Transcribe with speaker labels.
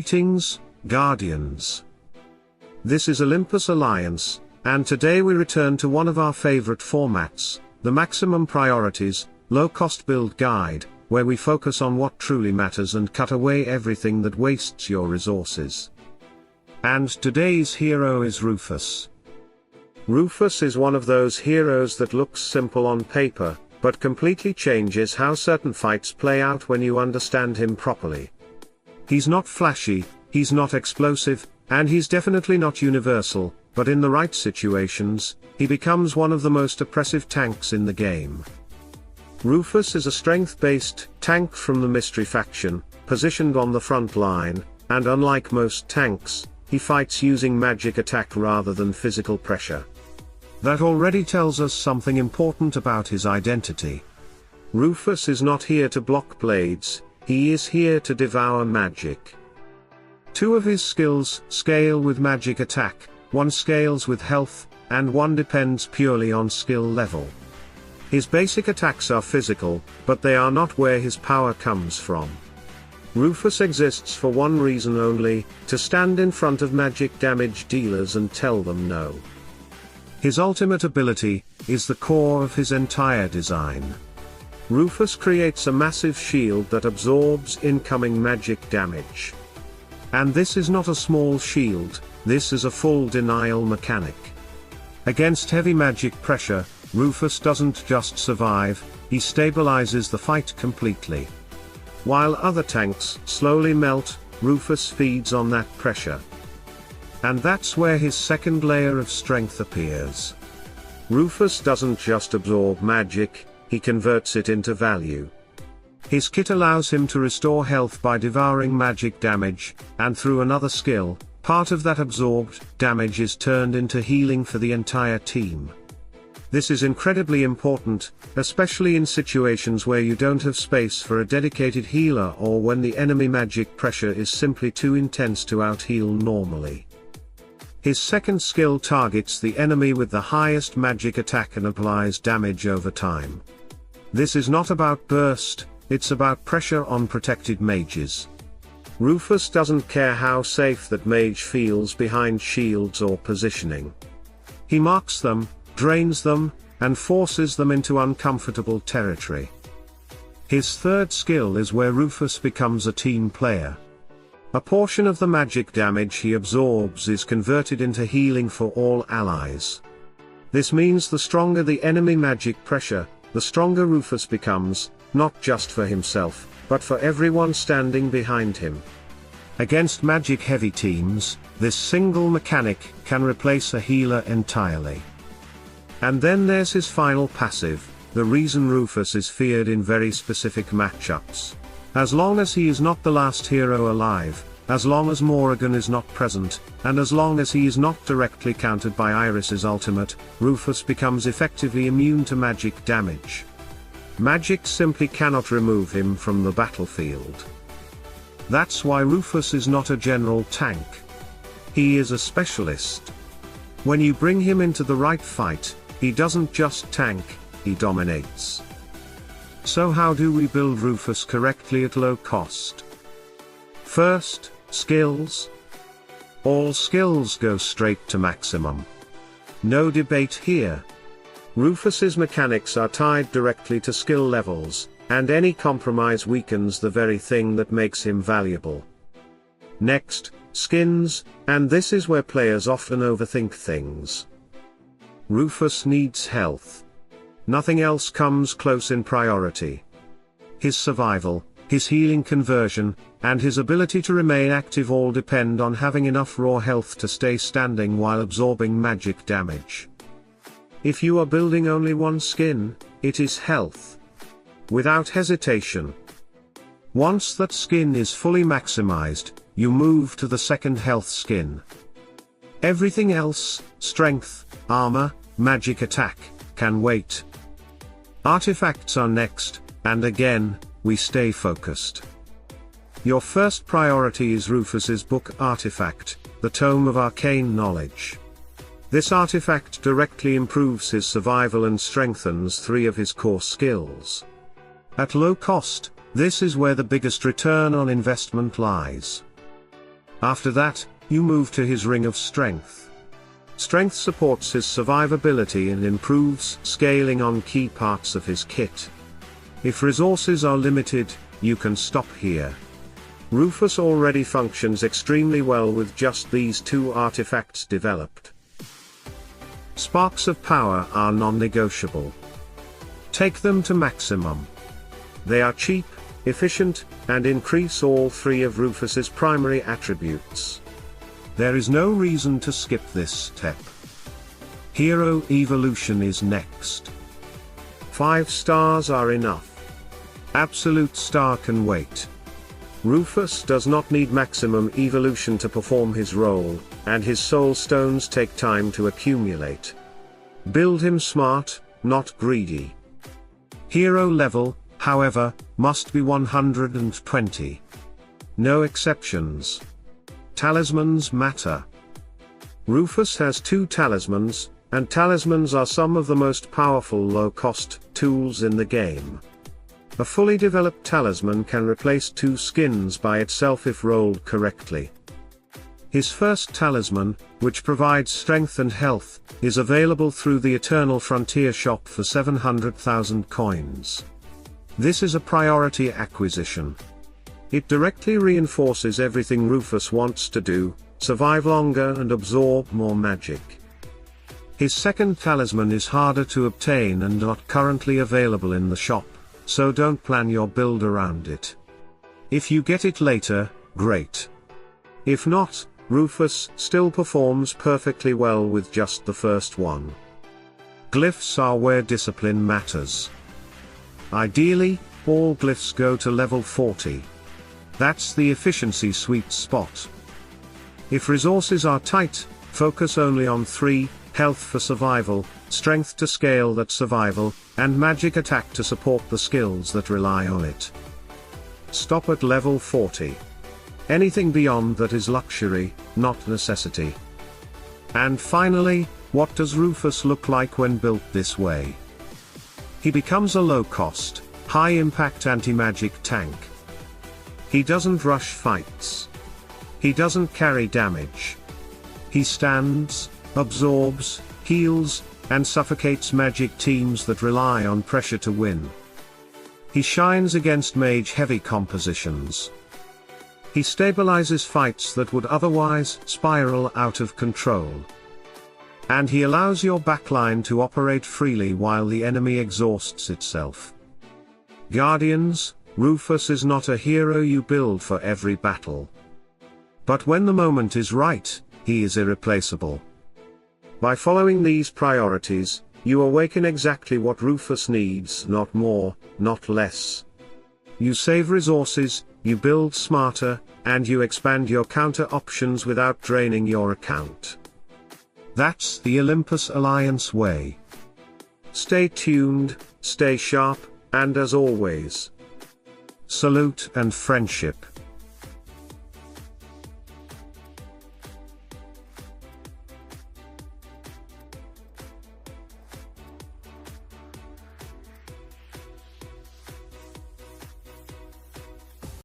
Speaker 1: Greetings, Guardians. This is Olympus Alliance, and today we return to one of our favorite formats, the Maximum Priorities, Low-Cost Build Guide, where we focus on what truly matters and cut away everything that wastes your resources. And today's hero is Rufus. Rufus is one of those heroes that looks simple on paper, but completely changes how certain fights play out when you understand him properly. He's not flashy, he's not explosive, and he's definitely not universal, but in the right situations, he becomes one of the most oppressive tanks in the game. Rufus is a strength-based tank from the Mystery faction, positioned on the front line, and unlike most tanks, he fights using magic attack rather than physical pressure. That already tells us something important about his identity. Rufus is not here to block blades, he is here to devour magic. Two of his skills scale with magic attack, one scales with health, and one depends purely on skill level. His basic attacks are physical, but they are not where his power comes from. Rufus exists for one reason only, to stand in front of magic damage dealers and tell them no. His ultimate ability is the core of his entire design. Rufus creates a massive shield that absorbs incoming magic damage. And this is not a small shield, this is a full denial mechanic. Against heavy magic pressure, Rufus doesn't just survive, he stabilizes the fight completely. While other tanks slowly melt, Rufus feeds on that pressure. And that's where his second layer of strength appears. Rufus doesn't just absorb magic, he converts it into value. His kit allows him to restore health by devouring magic damage, and through another skill, part of that absorbed damage is turned into healing for the entire team. This is incredibly important, especially in situations where you don't have space for a dedicated healer or when the enemy magic pressure is simply too intense to out-heal normally. His second skill targets the enemy with the highest magic attack and applies damage over time. This is not about burst, it's about pressure on protected mages. Rufus doesn't care how safe that mage feels behind shields or positioning. He marks them, drains them, and forces them into uncomfortable territory. His third skill is where Rufus becomes a team player. A portion of the magic damage he absorbs is converted into healing for all allies. This means the stronger the enemy magic pressure, the stronger Rufus becomes, not just for himself, but for everyone standing behind him. Against magic-heavy teams, this single mechanic can replace a healer entirely. And then there's his final passive, the reason Rufus is feared in very specific matchups. As long as he is not the last hero alive, as long as Morrigan is not present, and as long as he is not directly countered by Iris's ultimate, Rufus becomes effectively immune to magic damage. Magic simply cannot remove him from the battlefield. That's why Rufus is not a general tank. He is a specialist. When you bring him into the right fight, he doesn't just tank, he dominates. So how do we build Rufus correctly at low cost? First, skills. All skills go straight to maximum. No debate here. Rufus's mechanics are tied directly to skill levels, and any compromise weakens the very thing that makes him valuable. Next, skins, and this is where players often overthink things. Rufus needs health. Nothing else comes close in priority. His survival, his healing conversion, and his ability to remain active all depend on having enough raw health to stay standing while absorbing magic damage. If you are building only one skin, it is health. Without hesitation. Once that skin is fully maximized, you move to the second health skin. Everything else, strength, armor, magic attack, can wait. Artifacts are next, and again, we stay focused. Your first priority is Rufus's book artifact, the Tome of Arcane Knowledge. This artifact directly improves his survival and strengthens 3 of his core skills. At low cost, this is where the biggest return on investment lies. After that, you move to his Ring of Strength. Strength supports his survivability and improves scaling on key parts of his kit. If resources are limited, you can stop here. Rufus already functions extremely well with just these 2 artifacts developed. Sparks of power are non-negotiable. Take them to maximum. They are cheap, efficient, and increase all 3 of Rufus's primary attributes. There is no reason to skip this step. Hero evolution is next. 5 stars are enough. Absolute star can wait. Rufus does not need maximum evolution to perform his role, and his soul stones take time to accumulate. Build him smart, not greedy. Hero level, however, must be 120. No exceptions. Talismans matter. Rufus has 2 talismans, and talismans are some of the most powerful low-cost tools in the game. A fully developed talisman can replace 2 skins by itself if rolled correctly. His first talisman, which provides strength and health, is available through the Eternal Frontier shop for 700,000 coins. This is a priority acquisition. It directly reinforces everything Rufus wants to do: survive longer and absorb more magic. His second talisman is harder to obtain and not currently available in the shop, so don't plan your build around it. If you get it later, great. If not, Rufus still performs perfectly well with just the first one. Glyphs are where discipline matters. Ideally, all glyphs go to level 40. That's the efficiency sweet spot. If resources are tight, focus only on 3, health for survival, strength to scale that survival, and magic attack to support the skills that rely on it. Stop at level 40. Anything beyond that is luxury, not necessity. And finally, what does Rufus look like when built this way? He becomes a low-cost, high-impact anti-magic tank. He doesn't rush fights. He doesn't carry damage. He stands, absorbs, heals, and suffocates magic teams that rely on pressure to win. He shines against mage-heavy compositions. He stabilizes fights that would otherwise spiral out of control. And he allows your backline to operate freely while the enemy exhausts itself. Guardians, Rufus is not a hero you build for every battle. But when the moment is right, he is irreplaceable. By following these priorities, you awaken exactly what Rufus needs, not more, not less. You save resources, you build smarter, and you expand your counter options without draining your account. That's the Olympus Alliance way. Stay tuned, stay sharp, and as always, salute and friendship.